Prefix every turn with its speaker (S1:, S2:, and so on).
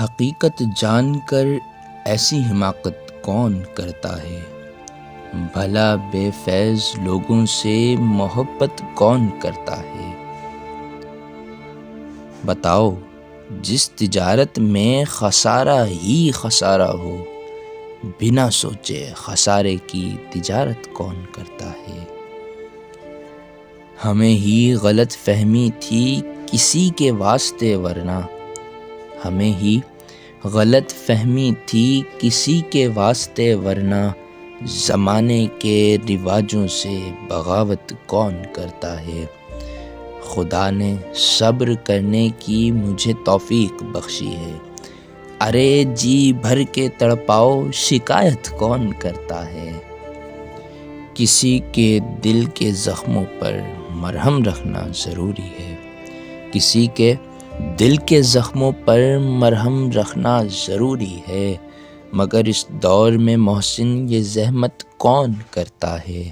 S1: حقیقت جان کر ایسی حماقت کون کرتا ہے؟ بھلا بے فیض لوگوں سے محبت کون کرتا ہے؟ بتاؤ، جس تجارت میں خسارہ ہی خسارہ ہو، بنا سوچے خسارے کی تجارت کون کرتا ہے؟ ہمیں ہی غلط فہمی تھی کسی کے واسطے، ورنہ ہمیں ہی غلط فہمی تھی کسی کے واسطے، ورنہ زمانے کے رواجوں سے بغاوت کون کرتا ہے؟ خدا نے صبر کرنے کی مجھے توفیق بخشی ہے، ارے جی بھر کے تڑپاؤ شکایت کون کرتا ہے؟ کسی کے دل کے زخموں پر مرہم رکھنا ضروری ہے، کسی کے دل کے زخموں پر مرہم رکھنا ضروری ہے، مگر اس دور میں محسن یہ زحمت کون کرتا ہے؟